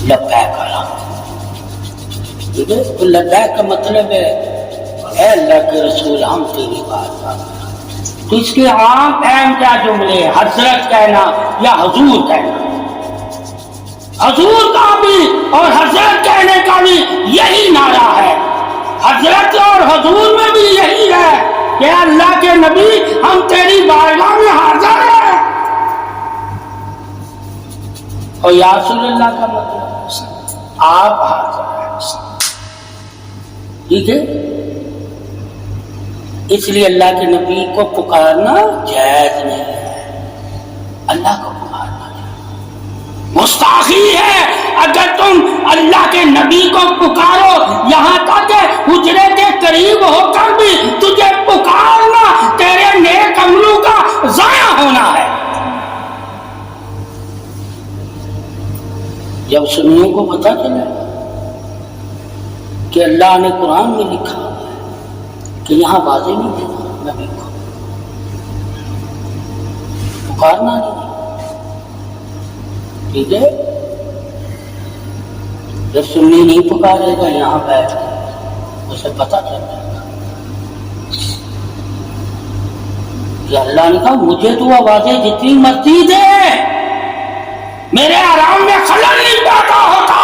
لبیک الحمد، ٹھیک ہے؟ تو لبیک کا مطلب ہے اے اللہ کے رسول ہم تیری بات مانتے ہیں۔ تو اس کے عام اہم کیا جملے، حضرت کہنا یا حضور کہنا، حضور کا بھی اور حضرت کہنے کا بھی یہی نعرہ ہے، حضرت اور حضور میں بھی یہی ہے کہ اللہ کے نبی ہم تیری بارگاہ میں حاضر ہیں، اور یا رسول اللہ کا مطلب آپ حاضر ہیں، ٹھیک ہے؟ اس لیے اللہ کے نبی کو پکارنا جائز نہیں ہے، اللہ کو پکارنا گستاخی ہے اگر تم اللہ کے نبی کو پکارو، یہاں تک کہ حجرے کے قریب ہو کر بھی تجھے پکارنا تیرے نیک عملوں کا ضائع ہونا ہے۔ جب سنیوں کو پتہ چلے کہ اللہ نے قرآن میں لکھا کہ یہاں واضح نہیں دینا نبی کو، پکارنا نہیں، ٹھیک ہے؟ جب سنی نہیں پکارے گا یہاں بیٹھ کے اسے پتہ چل جائے گا کہ اللہ نے کہا مجھے تو آوازیں جتنی مرضی دے، میرے آرام میں خلل نہیں پیدا ہوتا،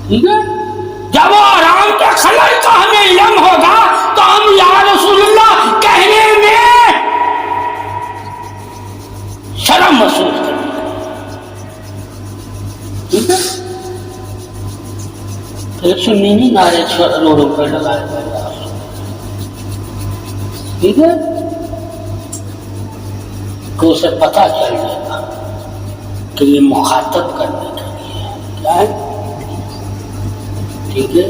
ٹھیک ہے؟ جب وہ آرام کے خلل کا ہمیں علم ہوگا تو ہم یا رسول اللہ کہنے میں شرم محسوس کریں گے، ٹھیک ہے؟ پھر سنی نہیں نعرے روڈوں پہ لگائے گئے، ٹھیک ہے؟ تو اسے پتہ چل جائے گا کہ یہ مخاطب کرنے کے لیے کیا ہے، ٹھیک ہے؟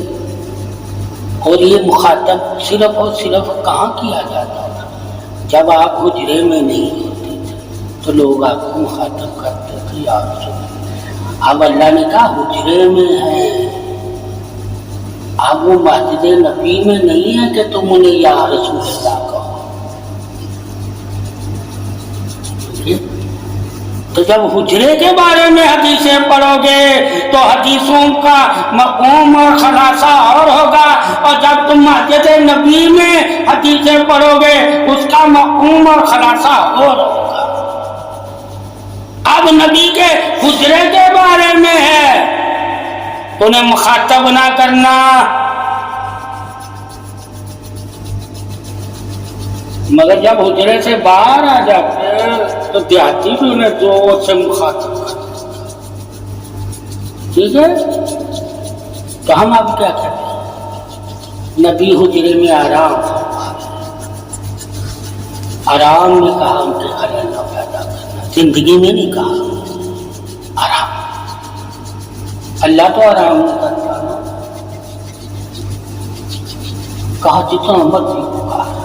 اور یہ مخاطب صرف اور صرف کہاں کیا جاتا تھا؟ جب آپ حجرے میں نہیں ہوتے تھے تو لوگ آپ کو مخاطب کرتے تھے یا رسول اللہ۔ اب اللہ نے کہا حجرے میں ہے، اب وہ مسجد نبی میں نہیں ہے کہ تم انہیں یا رسول اللہ کہو، تو جب حجرے کے بارے میں حدیثیں پڑھو گے تو حدیثوں کا مفہوم اور خلاصہ اور ہوگا، اور جب تم مسجد نبی میں حدیثیں پڑھو گے اس کا مفہوم اور خلاصہ اور ہوگا۔ اب نبی کے حجرے کے بارے میں ہے تو انہیں مخاطب نہ کرنا، مگر جب حجرے سے باہر آ جاتے تو دیہاتی بھی انہیں زور سے مخاطب کرتے، ٹھیک ہے؟ تو ہم اب کیا کہتے ہیں؟ نبی حجرے میں آرام فرما، آرام میں کہا ان کے خلل نہ پیدا کرنا، زندگی میں نہیں کہا آرام، اللہ تو آرام نہیں کرتا نا، کہا جتنا مرضی پکار،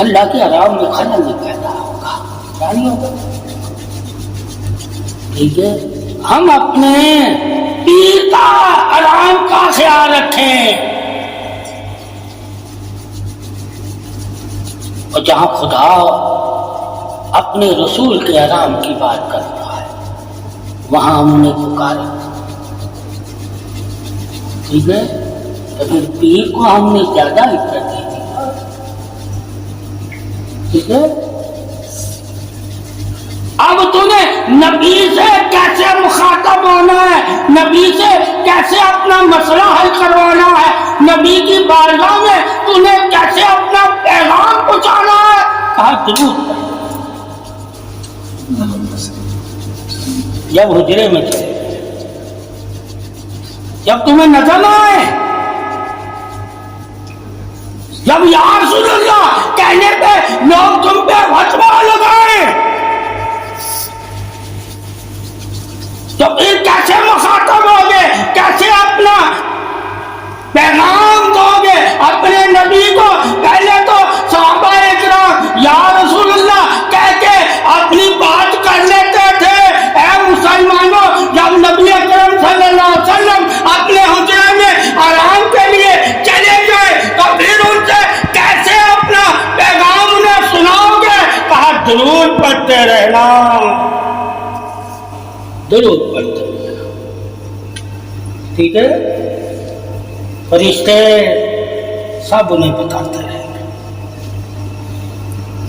اللہ کے آرام میں خلل نہیں پیدا ہوگا، کیا نہیں ہوگا، ٹھیک ہے؟ ہم اپنے پیر کا آرام کا خیال رکھیں، اور جہاں خدا اپنے رسول کے آرام کی بات کرتا ہے وہاں ہم نے پکارا، ٹھیک ہے؟ تو پھر پیر کو ہم نے زیادہ عزت دی، ٹھیک ہے؟ اب تمہیں نبی سے کیسے مخاطب ہونا ہے، نبی سے کیسے اپنا مسئلہ حل کروانا ہے، نبی کی بارگاہ میں تمہیں کیسے اپنا پیغام پہنچانا ہے، کہا ضرور جب حجرے میں تھے، جب تمہیں نظر نہ آئے، جب یا رسول اللہ کہنے پہ لوگ تم پہ فتوا لگائیں تو پھر کیسے مخاطب ہوگے، کیسے اپنا پیغام دو گے اپنے نبی کو؟ پہلے تو صحابہ اکرام یا رسول اللہ کہہ کے اپنی بات کر لیتے تھے، اے مسلمانوں جب نبی اکرم صلی اللہ علیہ وسلم اپنے حجرے میں آرام کے لیے چلے گئے تو پھر ان سے کیسے اپنا پیغام انہیں سناؤ گے؟ کہا ضرور پڑھتے رہنا، درود پڑھتے ہیں، ٹھیک ہے؟ فرشتے سب انہیں بتاتے رہیں گے،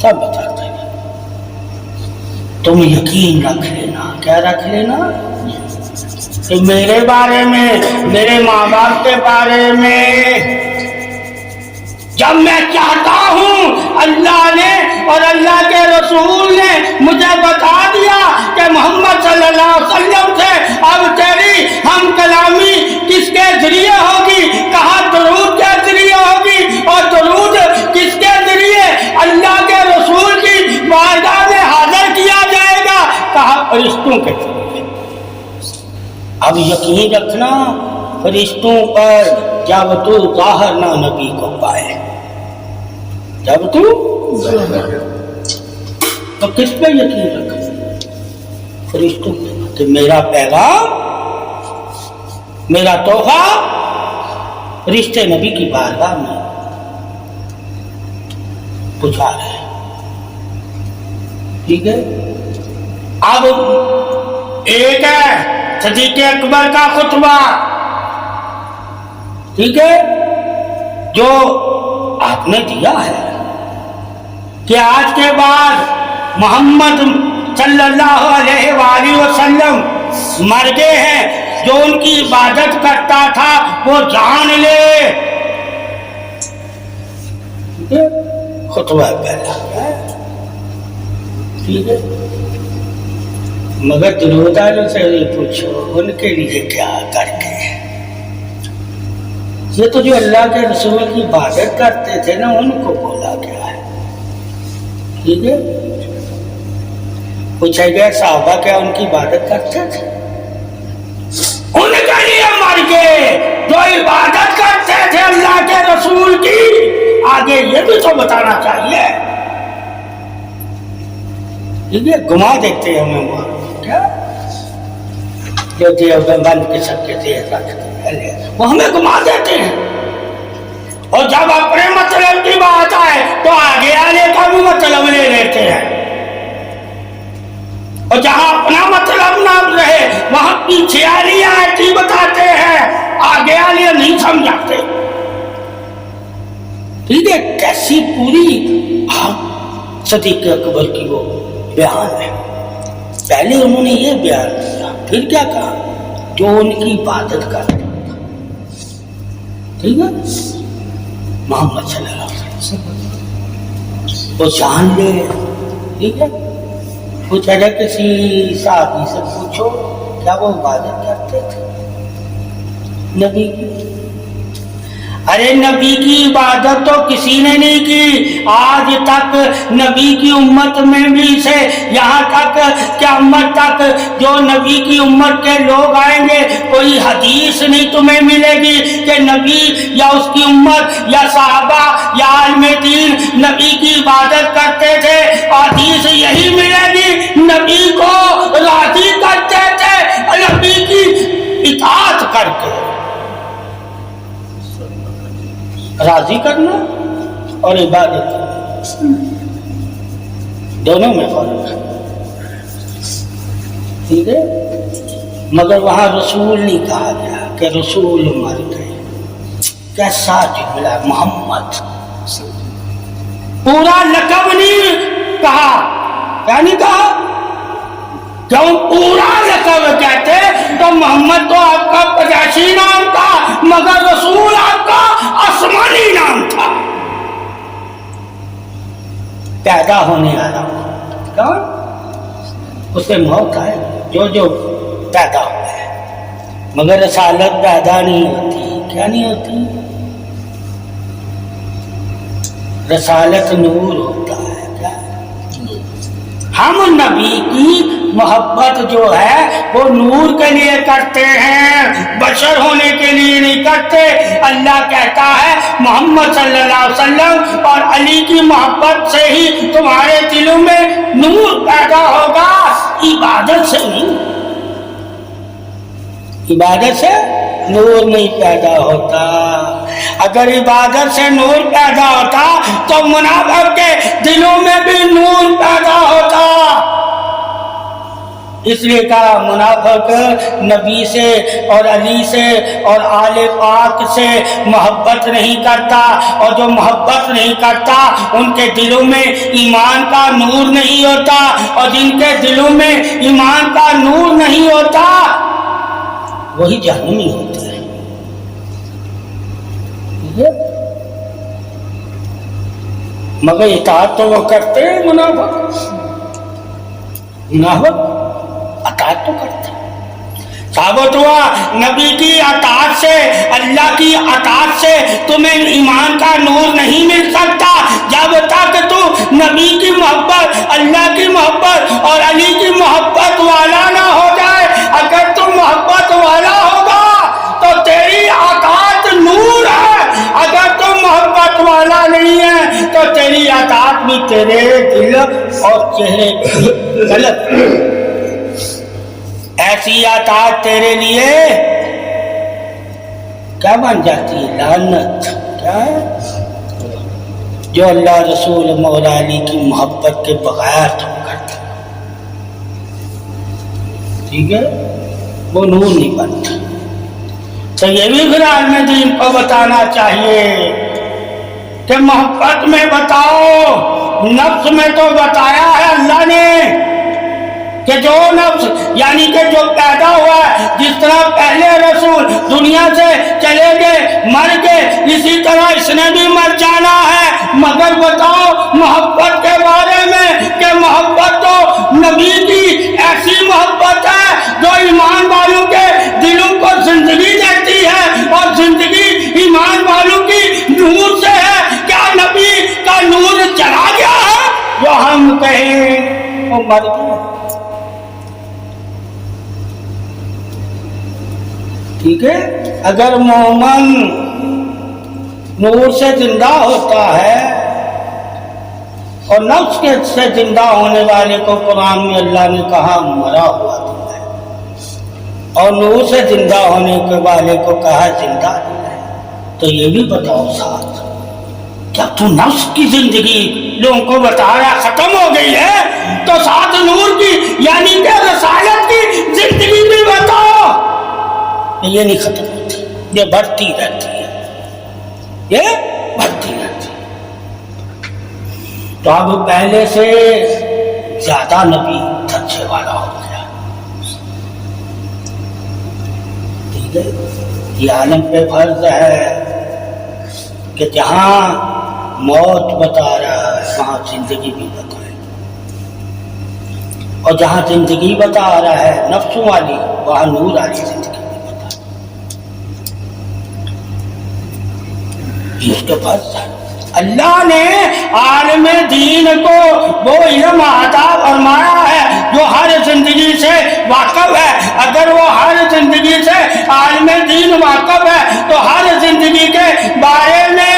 سب بتاتے ہیں۔ تم یقین رکھ لینا، کیا رکھ لینا؟ کہ میرے بارے میں، میرے ماں باپ کے بارے میں جب میں چاہتا ہوں، اللہ نے اور اللہ کے رسول نے مجھے بتا دیا کہ محمد صلی اللہ علیہ وسلم سے اب تیری ہم کلامی کس کے ذریعے ہوگی؟ کہا درود کے ذریعے ہوگی، اور درود کس کے ذریعے؟ اللہ کے رسول کی بارگاہ میں حاضر کیا جائے گا، کہا فرشتوں کے ذریعے۔ اب یقین رکھنا فرشتوں پر جب تو ظاہر نہ نبی کو پائے، جب تو کس پہ یقین رکھے؟ فرشتوں پہ، کہ میرا پیغام، میرا تحفہ فرشتے نبی کی بارگاہ میں پہنچا رہے ہیں، ٹھیک ہے؟ اب ایک ہے صدیق اکبر کا خطبہ، ٹھیک ہے، جو آپ نے دیا ہے کہ آج کے بعد محمد صلی اللہ علیہ وآلہ وسلم مر گئے ہیں، جو ان کی عبادت کرتا تھا وہ جان لے، خطبہ پہلا ہے، ٹھیک ہے؟ مگر درود والوں سے پوچھو ان کے لیے کیا کر کے؟ یہ تو جو اللہ کے رسول کی عبادت کرتے تھے نا، ان کو بولا گیا ہے، ٹھیک ہے؟ پوچھا گیا صحابہ کیا ان کی عبادت کرتے تھے؟ ان کے لیے مر گئے جو عبادت کرتے تھے اللہ کے رسول کی، آگے یہ بھی تو بتانا چاہیے، ٹھیک ہے؟ گما دیتے ہیں ہمیں وہاں، کیا جو دیوبند کے سب کے دیر رکھتے ہیں وہ ہمیں گما دیتے ہیں، اور جب اپنے مطلب کی بات آئے تو آگے آنے کا بھی مطلب لے لیتے ہیں، اور جہاں اپنا مطلب نہ رہے وہاں پیچھے والی آیت ہی بتاتے ہیں، آگے والے نہیں سمجھاتے، ٹھیک ہے؟ کیسی پوری صدیق اکبر کی وہ بیان ہے۔ پہلے انہوں نے یہ بیان کیا، پھر کیا کہا؟ جو ان کی عبادت کرتے تھا، ٹھیک ہے؟ محمد صلی اللہ علیہ وسلم وہ جان لے، ٹھیک ہے؟ پوچھا جائے کسی صحابی سے پوچھو کیا وہ عبادت کرتے تھے نبی کی؟ ارے نبی کی عبادت تو کسی نے نہیں کی آج تک، نبی کی امت میں بھی سے یہاں تک قیامت تک جو نبی کی امت کے لوگ آئیں گے، کوئی حدیث نہیں تمہیں ملے گی کہ نبی یا اس کی امت یا صحابہ یا عالم دین نبی کی عبادت کرتے تھے۔ حدیث یہی ملے گی نبی کو راضی کرتے تھے، نبی کی اطاعت کر کے۔ راضی کرنا اور عبادت کرنا دونوں میں فرق ہے، ٹھیک ہے؟ مگر وہاں رسول نہیں کہا گیا کہ رسول مر گئے، کیسا جملہ! محمد پورا لقب نہیں کہا، کیا نہیں کہا؟ جب پورا لقب کہتے تو محمد تو آپ کا پجاشی نام تھا، مگر رسول آپ کا آسمانی نام تھا، پیدا ہونے والا کون؟ اسے موت آئے جو پیدا ہوئے، مگر رسالت پیدا نہیں ہوتی، کیا نہیں ہوتی؟ رسالت نور ہوتا ہے، کیا؟ ہم نبی کی محبت جو ہے وہ نور کے لیے کرتے ہیں، بشر ہونے کے لیے نہیں کرتے۔ اللہ کہتا ہے محمد صلی اللہ علیہ وسلم اور علی کی محبت سے ہی تمہارے دلوں میں نور پیدا ہوگا، عبادت سے نہیں، عبادت سے نور نہیں پیدا ہوتا۔ اگر عبادت سے نور پیدا ہوتا تو منافق کے دلوں میں بھی نور پیدا ہوتا، اس لیے کہا منافق نبی سے اور علی سے اور آل پاک سے محبت نہیں کرتا، اور جو محبت نہیں کرتا ان کے دلوں میں ایمان کا نور نہیں ہوتا، اور جن کے دلوں میں ایمان کا نور نہیں ہوتا وہی جہنمی ہوتے ہیں۔ مگر اطاعت تو وہ کرتے ہیں منافق اطاعت تو کرتے ہیں۔ ثابت ہوا نبی کی اطاعت سے، اللہ کی اطاعت سے تمہیں ایمان کا نور نہیں مل سکتا جب تک تو نبی کی محبت، اللہ کی محبت اور علی کی محبت والا نہ ہو جائے۔ اگر تم محبت والا ہوگا تو تیری اطاعت نور ہے، اگر تم محبت والا نہیں ہے تو تیری اطاعت بھی تیرے دل اور چہرے پہ غلط ہے۔ ایسی اطاعت تیرے لیے کیا بن جاتی ہے؟ لعنت۔ کیا ہے؟ جو اللہ رسول مولا علی کی محبت کے بغیر تم کرتے ہو، ٹھیک ہے، وہ نور نہیں بنتا۔ تو یہ بھی پھر عالم دین کو بتانا چاہیے کہ محبت میں بتاؤ، نفس میں تو بتایا ہے اللہ نے کہ جو نفس یعنی کہ جو پیدا ہوا ہے، جس طرح پہلے رسول دنیا سے چلے گئے، مر گئے، اسی طرح اس نے بھی مر جانا ہے۔ مگر بتاؤ محبت کے بارے میں کہ محبت تو نبی کی ایسی محبت ہے جو ایمان والوں کے دلوں کو زندگی دیتی ہے، اور زندگی ایمان والوں کی نور سے ہے۔ کیا نبی کا نور چلا گیا ہے؟ جو ہم کہیں وہ مر گیا، ٹھیک ہے۔ اگر مومن نور سے زندہ ہوتا ہے، اور نفس کے سے زندہ ہونے والے کو قرآن میں اللہ نے کہا مرا ہوا دل ہے، اور نور سے زندہ ہونے کے والے کو کہا زندہ دل ہے، تو یہ بھی بتاؤ ساتھ کیا تو نفس کی زندگی لوگوں کو بتا رہا ختم ہو گئی ہے، تو ساتھ نور کی یعنی کہ رسالت کی زندگی بھی بتاؤ۔ یہ نہیں ختم ہوتی، یہ بڑھتی رہتی ہے، یہ بڑھتی رہتی ہے۔ تو اب پہلے سے زیادہ نبی درجے والا ہو گیا، ٹھیک ہے۔ یہ عالم پہ فرض ہے کہ جہاں موت بتا رہا ہے وہاں زندگی بھی بتائے، اور جہاں زندگی بتا رہا ہے نفسوں والی وہاں نور والی زندگی اس کے پاس۔ اللہ نے عالم دین کو وہ علم عطا فرمایا ہے جو ہر زندگی سے واقف ہے۔ اگر وہ ہر زندگی سے عالم دین واقف ہے تو ہر زندگی کے بارے میں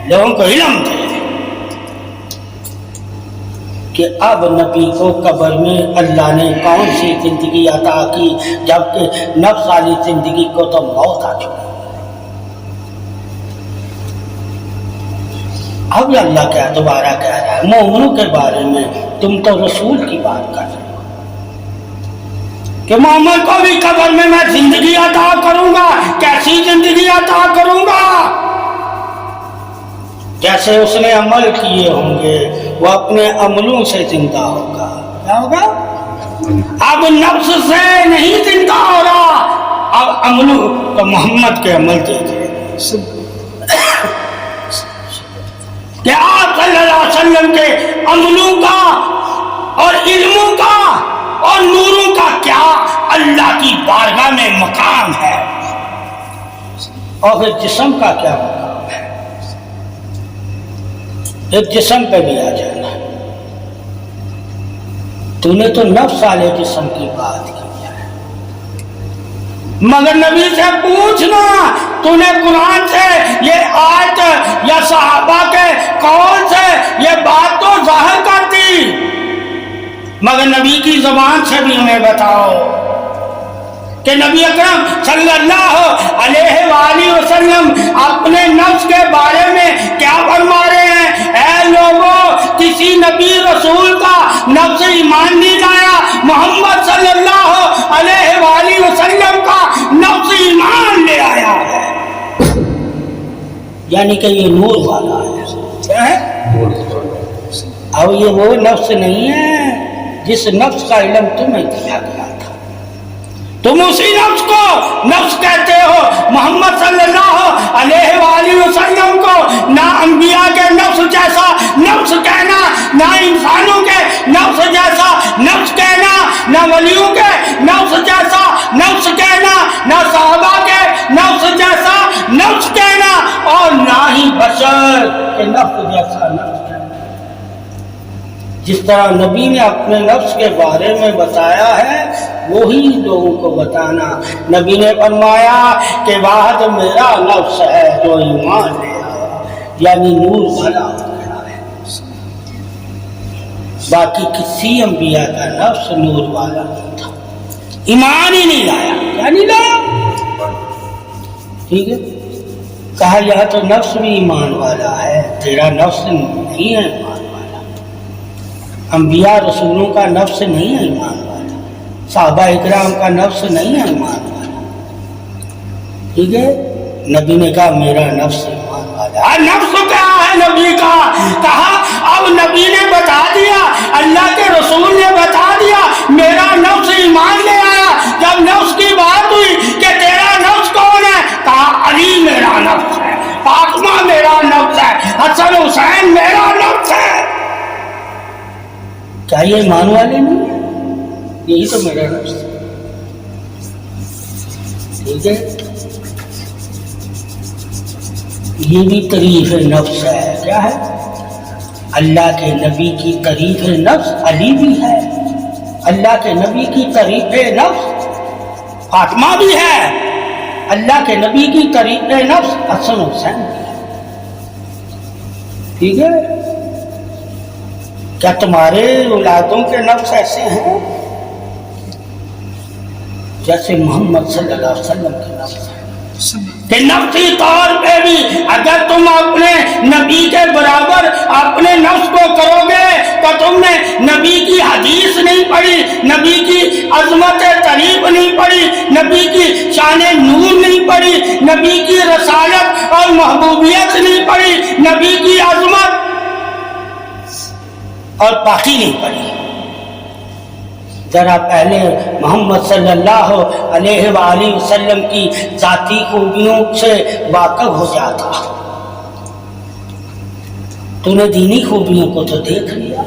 لوگوں کو علم دے کہ اب نبی کو قبر میں اللہ نے کون سی زندگی عطا کی، جبکہ نفس والی زندگی کو تو موت آ چکی۔ اب اللہ کیا دوبارہ کہہ رہا ہے مومنوں کے بارے میں، تم تو رسول کی بات کر رہے ہو کہ مومن کو بھی قبر میں زندگی عطا کروں گا۔ کیسی زندگی عطا کروں گا؟ جیسے اس نے عمل کیے ہوں گے، وہ اپنے عملوں سے زندہ ہوگا۔ کیا ہوگا؟ اب نفس سے نہیں زندہ ہو رہا، اب عملوں تو محمد کے عمل دیکھے کہ آپ صلی اللہ علیہ وسلم کے عملوں کا اور علموں کا اور نوروں کا کیا اللہ کی بارگاہ میں مقام ہے، اور پھر جسم کا کیا مقام ہے۔ ایک جسم پہ بھی آ جانا، تو نے تو نفس والے جسم کی بات کی ہے، مگر نبی سے پوچھنا تو نے قرآن سے یہ آیت یا صحابہ کے قول سے یہ بات تو ظاہر کر دی، مگر نبی کی زبان سے بھی ہمیں بتاؤ کہ نبی اکرم صلی اللہ علیہ وآلہ وسلم اپنے نفس کے بارے میں کیا فرما رہے ہیں۔ اے لوگوں کسی نبی رسول کا نفس ایمان نہیں لایا، محمد صلی اللہ علیہ وآلہ وسلم کا نفس ایمان لے آیا ہے، یعنی کہ یہ نور والا ہے۔ کیا ہے؟ اب یہ وہ نفس نہیں ہے جس نفس کا علم تمہیں دیا گیا تھا، تم اسی نفس کو نفس کہتے ہو۔ محمد صلی اللہ علیہ وآلہ وسلم کو نہ انبیاء کے نفس جیسا نفس کہنا، نہ انسانوں کے نفس جیسا نفس کہنا، نہ ولیوں کے نفس جیسا نفس کہنا، نہ صحابہ کے نفس جیسا نفس کہنا، اور نہ ہی بشر کے نفس جیسا نفس کہنا۔ جس طرح نبی نے اپنے نفس کے بارے میں بتایا ہے وہی لوگوں کو بتانا۔ نبی نے فرمایا کہ واحد میرا نفس ہے جو ایمان لے آیا، یعنی نور والا ہو گیا ہے۔ باقی کسی انبیاء کا نفس نور والا نہیں تھا، ایمان ہی نہیں لایا۔ کیا نہیں لایا؟ ٹھیک ہے، کہا یہ تو نفس بھی ایمان والا ہے، تیرا نفس نہیں ہے ایمان والا، انبیاء رسولوں کا نفس نہیں ہے ایمان والا، صحابہ اکرام کا نفس نہیں ہے ایمان والا۔ ٹھیک ہے، نبی نے کہا میرا نفس ایمان والا ہے۔ نفس کیا ہے نبی کا؟ کہا اب نبی نے بتا دیا، اللہ کے رسول نے بتا دیا، میرا نفس ایمان لے آیا۔ جب نفس کی بات ہوئی کہ تیرا نفس کون ہے، کہا علی میرا نفس ہے، فاطمہ میرا نفس ہے، حسن حسین میرا نفس ہے۔ کیا یہ ایمان والے نہیں ہیں؟ یہی تو میرا نفس ہے۔ ٹھیک ہے، یہ بھی تعریف نفس ہے۔ کیا ہے؟ اللہ کے نبی کی تعریف نفس علی بھی ہے، اللہ کے نبی کی تعریف نفس فاطمہ بھی ہے، اللہ کے نبی کی تعریف نفس حسن حسین بھی ہے۔ ٹھیک ہے، کیا تمہارے اولادوں کے نفس ایسے ہیں جیسے محمد صلی اللہ علیہ وسلم کے نفس ہیں؟ کہ نفسی طور پہ بھی اگر تم اپنے نبی کے برابر اپنے نفس کو کرو گے تو تم نے نبی کی حدیث نہیں پڑھی، نبی کی عظمت تعریف نہیں پڑھی، نبی کی شان نور نہیں پڑھی، نبی کی رسالت اور محبوبیت نہیں پڑھی، نبی کی عظمت اور باقی نہیں پڑھی۔ ذرا پہلے محمد صلی اللہ علیہ وآلہ وسلم کی ذاتی خوبیوں سے واقف ہو جاتا، تو نے دینی خوبیوں کو تو دیکھ لیا،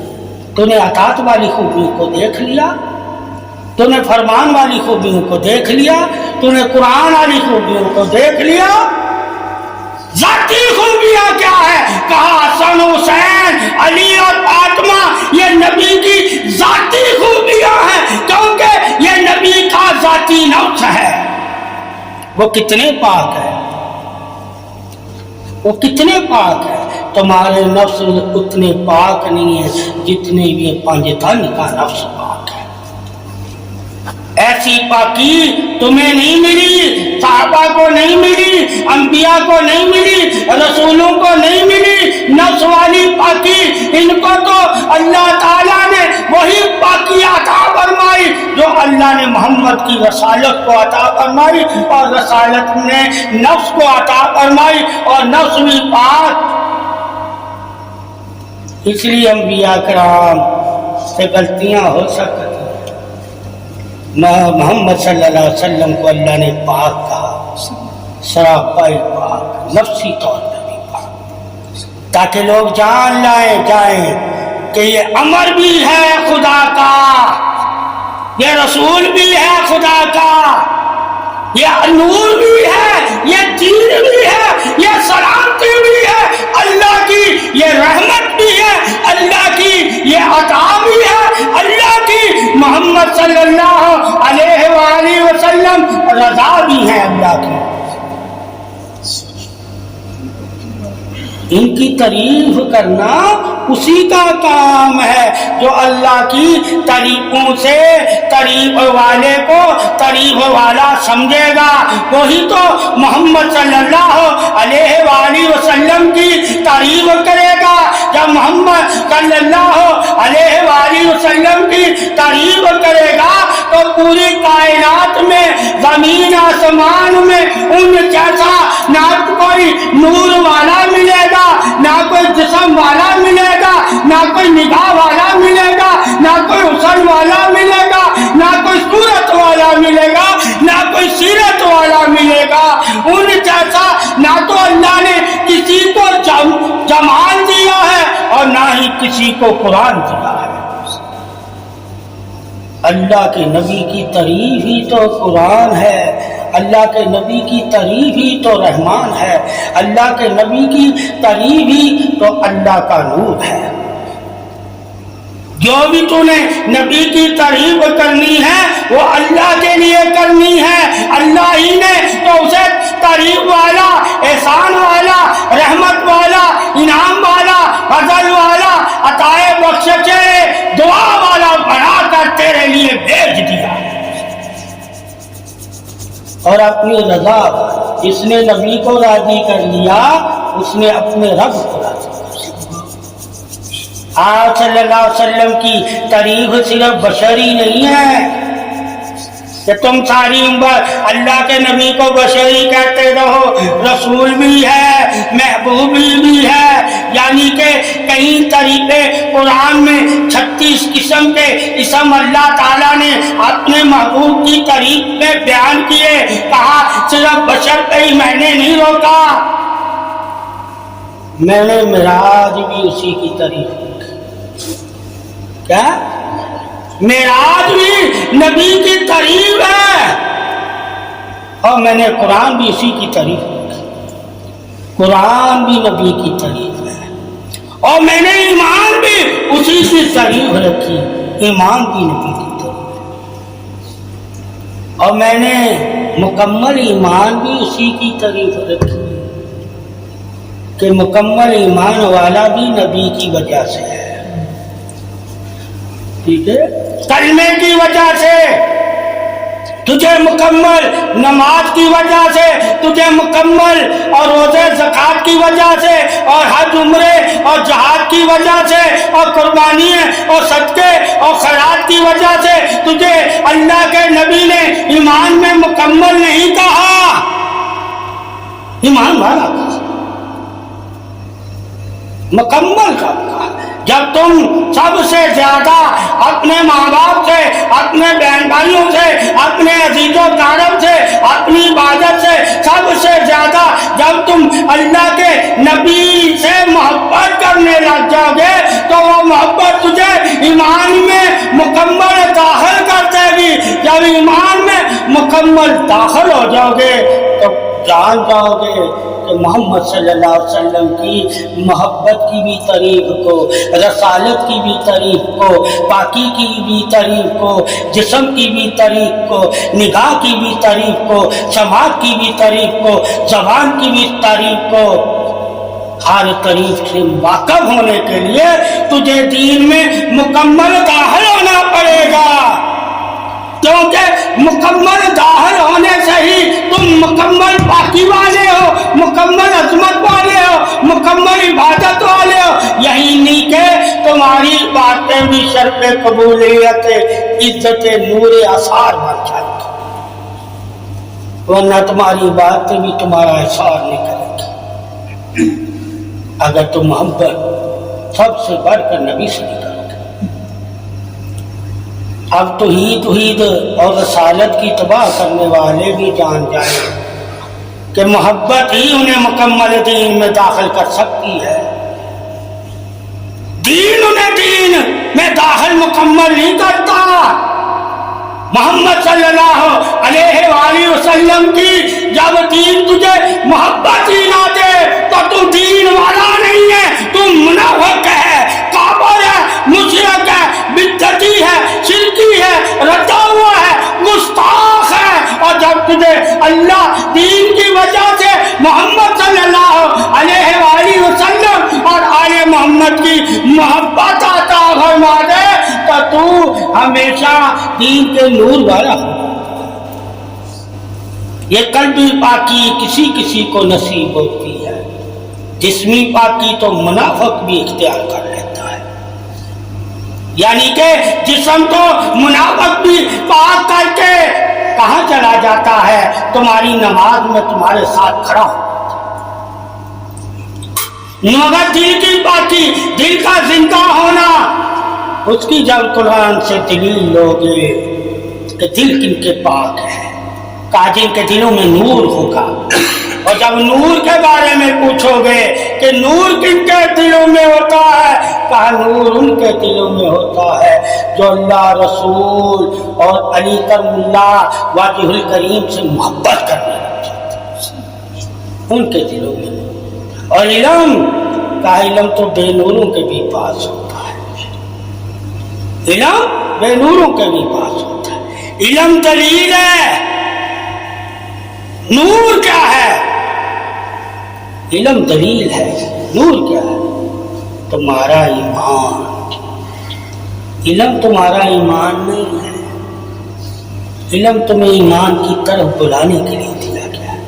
تو نے اطاعت والی خوبیوں کو دیکھ لیا، تو نے فرمان والی خوبیوں کو دیکھ لیا، تو نے قرآن والی خوبیوں کو دیکھ لیا۔ ذاتی خوبیاں کیا ہے؟ کہا حسن حسین علی اور فاطمہ یہ نبی کی ذاتی خوبیاں ہیں، کیونکہ یہ نبی کا ذاتی نفس ہے۔ وہ کتنے پاک ہے، وہ کتنے پاک ہے۔ تمہارے نفس اتنے پاک نہیں ہے جتنے یہ پانچ تن کا نفس پاک ہے۔ ایسی پاکی تمہیں نہیں ملی، صحابہ کو نہیں ملی، انبیاء کو نہیں ملی، رسولوں کو نہیں ملی۔ نفس والی پاکی ان کو تو اللہ تعالیٰ نے وہی پاکی عطا فرمائی جو اللہ نے محمد کی رسالت کو عطا فرمائی، اور رسالت نے نفس کو عطا فرمائی، اور نفس بھی پاک۔ اس لیے انبیاء کرام سے غلطیاں ہو سکتی، محمد صلی اللہ علیہ وسلم کو اللہ نے پاک کہا، سراپا پاک، نفسی طور پہ بھی پاک، تاکہ لوگ جان جائیں کہ یہ امر بھی ہے خدا کا، یہ رسول بھی ہے خدا کا، یہ نور بھی ہے، یہ دین بھی ہے، یہ سلامتی بھی ہے اللہ کی، یہ رحمت بھی ہے اللہ کی، یہ عطا بھی ہے اللہ کی، محمد صلی اللہ علیہ وآلہ وسلم رضا بھی ہے اللہ کی۔ ان کی تعریف کرنا اسی کا کام ہے جو اللہ کی تعریفوں سے تعریف والے کو تعریف والا سمجھے گا، وہی تو محمد صلی اللہ علیہ وآلہ وسلم کی تعریف کرے گا۔ جب محمد صلی اللہ علیہ وآلہ وسلم کی تعریف کرے گا تو پوری کائنات میں، زمین آسمان میں ان جیسا نہ کوئی نور والا ملے گا، نہ کوئی جسم والا ملے گا، نہ کوئی نگاہ والا ملے گا، نہ کوئی حسن والا ملے گا، نہ کوئی صورت والا ملے گا، نہ کوئی سیرت والا ملے گا۔ ان جیسا نہ تو اللہ نے کسی کو جمال دیا ہے اور نہ ہی کسی کو قرآن دیا ہے۔ اللہ کے نبی کی تعریف ہی تو قرآن ہے، اللہ کے نبی کی تعریف ہی تو رحمان ہے، اللہ کے نبی کی تعریف ہی تو اللہ کا نور ہے۔ جو بھی تو نے نبی کی تعریف کرنی ہے وہ اللہ کے لیے کرنی ہے، اللہ ہی نے تو اسے تعریف والا، احسان والا، رحمت والا، انعام والا، فضل والا، عطائے بخشش دعا والا بنا کر تیرے لیے بھیج دیا۔ اور اپنی رضا، جس نے نبی کو راضی کر لیا اس نے اپنے رب کو راضی کر لیا۔ آپ صلی اللہ علیہ وسلم کی تعریف صرف بشری نہیں ہے کہ تم ساری عمر اللہ کے نبی کو بشری کہتے رہو، رسول بھی ہے، محبوبی بھی ہے، یعنی کہ کئی طریقے قرآن میں 36 قسم کے اسم اللہ تعالیٰ نے اپنے محبوب کی تعریف میں بیان کیے۔ کہا صرف بشر پہ ہی میں نے نہیں روکا، میں نے معراج بھی اسی کی تعریف کی۔ کیا معراج بھی نبی کی تعریف ہے، اور میں نے قرآن بھی اسی کی تعریف کی۔ قرآن بھی نبی کی تعریف ہے، اور میں نے ایمان بھی اسی کی تعریف رکھی، ایمان بھی نبی کی تعریف ہے، اور میں نے مکمل ایمان بھی اسی کی تعریف رکھی کہ مکمل ایمان والا بھی نبی کی وجہ سے ہے۔ ٹھیک ہے، کلمے کی وجہ سے تجھے مکمل، نماز کی وجہ سے تجھے مکمل، اور روزے زکوٰۃ کی وجہ سے، اور حج عمرے اور جہاد کی وجہ سے، اور قربانی اور صدقے اور خیرات کی وجہ سے تجھے اللہ کے نبی نے ایمان میں مکمل نہیں کہا، ایمان والا کہا، مکمل کا کہا۔ جب تم سب سے زیادہ اپنے ماں باپ سے، اپنے بہن بھائیوں سے، اپنے عزیز و اقارب سے، اپنی عبادت سے سب سے زیادہ جب تم اللہ کے نبی سے محبت کرنے لگ جاؤ گے تو وہ محبت تجھے ایمان میں مکمل داخل کر دے گی۔ جب ایمان میں مکمل داخل ہو جاؤ گے تو جان جاؤ گے کہ محمد صلی اللہ علیہ وسلم کی محبت کی بھی تعریف کو، رسالت کی بھی تعریف کو، پاکی کی بھی تعریف کو، جسم کی بھی تعریف کو، نگاہ کی بھی تعریف کو، سماعت کی بھی تعریف کو، زبان کی بھی تعریف کو، ہر تعریف سے واقف ہونے کے لیے تجھے دین میں مکمل داخل ہونا پڑے گا، کیونکہ مکمل داخل ہونے سے ہی تم مکمل پاکی والے ہو، مکمل عظمت والے ہو، مکمل عبادت والے ہو۔ یہی نہیں کہ تمہاری باتیں بھی شرف قبولیت، عزت، نور، اثار بن جائیں گی، ورنہ تمہاری باتیں بھی تمہارا اثار نہیں کریں گی اگر تم محبت سب سے بڑھ کر نبی سے نہیں کرو۔ اب توحید اور رسالت کی تباہ کرنے والے بھی جان جائیں کہ محبت ہی انہیں مکمل دین میں داخل کر سکتی ہے، دین انہیں دین میں داخل مکمل نہیں کرتا۔ محمد صلی اللہ علیہ وآلہ وسلم کی جب دین تجھے محبت ہی نہ دے تو تم دین والا نہیں ہے، تم منافق ہے، کافر ہے، مشرک ہے، بدعتی ہے، شرکی ہے، ردا ہوا ہے، گستاخ ہے۔ اور جب تجھے اللہ دین کی وجہ سے محمد صلی اللہ علیہ وآلہ وسلم اور آل محمد کی محبت عطا فرما دے تو تو ہمیشہ دین کے نور والا ہو۔ یہ قلبی پاکی کسی کسی کو نصیب ہوتی ہے، جسمی پاکی تو منافق بھی اختیار کر لیتا ہے، یعنی کہ جسم تو منافق بھی پاک کر کے کہاں چلا جاتا ہے؟ تمہاری نماز میں تمہارے ساتھ کھڑا ہو۔ مگر دل کی پاکی، دل کا زندہ ہونا، اس کی جب قرآن سے دلیل لوگے کہ دل کن کے پاک ہے، کہا جن کے دلوں میں نور ہوگا۔ اور جب نور کے بارے میں پوچھو گے کہ نور کن کے دلوں میں ہوتا ہے، کہا نور ان کے دلوں میں ہوتا ہے جو اللہ، رسول اور علی کرم اللہ واجہ الکریم سے محبت کرنے لگ جاتے ہیں، ان کے دلوں میں۔ اور علم کا علم تو بے نوروں کے بھی پاس ہوتا ہے، علم بے نوروں کے بھی پاس ہوتا ہے۔ علم دلیل ہے، نور کیا ہے؟ علم دلیل ہے، نور کیا ہے؟ تمہارا ایمان۔ علم تمہارا ایمان نہیں ہے، علم تمہیں ایمان کی طرف بلانے کے لیے دیا گیا ہے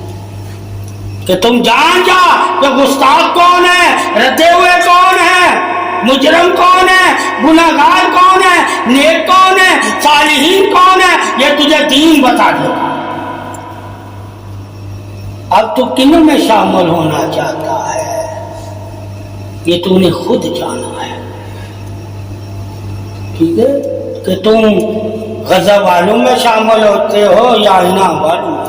کہ تم جان جا کہ گستاخ کون ہے، رتے ہوئے کون ہے، مجرم کون ہے، گناہگار کون ہے، نیک کون ہے، صالحین کون ہے، یہ تجھے دین بتا دے گا۔ اب تو کنوں میں شامل ہونا چاہتا ہے، یہ تم نے خود جانا ہے، ٹھیک ہے؟ کہ تم غضب والوں میں شامل ہوتے ہو یا انعام والوں میں۔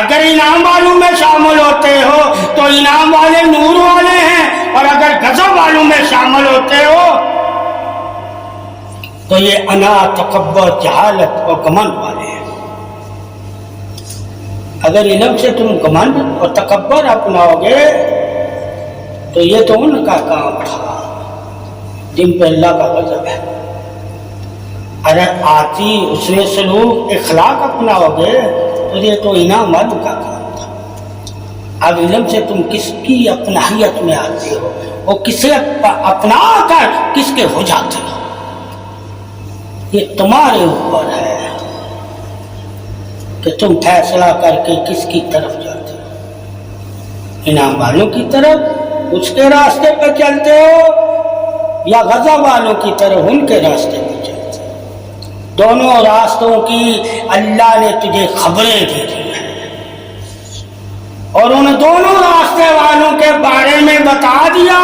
اگر انعام والوں میں شامل ہوتے ہو تو انعام والے نور والے ہیں، اور اگر غضب والوں میں شامل ہوتے ہو تو یہ انا، تکبر، جہالت اور گمنڈ والے ہیں۔ اگر علم سے تم گمنڈ اور تکبر اپناؤ گے تو یہ تو ان کا کام تھا جن پہ اللہ کا غضب ہے۔ اگر آتی حسن سلوک اخلاق اپناؤ گے تو یہ تو انعام والوں کا کام تھا۔ اب علم سے تم کس کی اپنائیت میں آتے ہو، وہ کسے اپنا کر کس کے ہو جاتے ہو، یہ تمہارے اوپر ہے کہ تم فیصلہ کر کے کس کی طرف جاتے ہو، انعام والوں کی طرف اس کے راستے پہ چلتے ہو یا غضب والوں کی طرف ان کے راستے پہ چلتے ہو۔ دونوں راستوں کی اللہ نے تجھے خبریں دے دی ہیں، اور ان دونوں راستے والوں کے بارے میں بتا دیا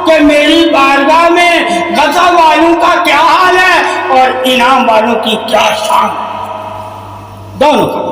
کہ میری بارگاہ میں غضب والوں کا کیا حال ہے اور انعام والوں کی کیا شان ہے، دونوں کا۔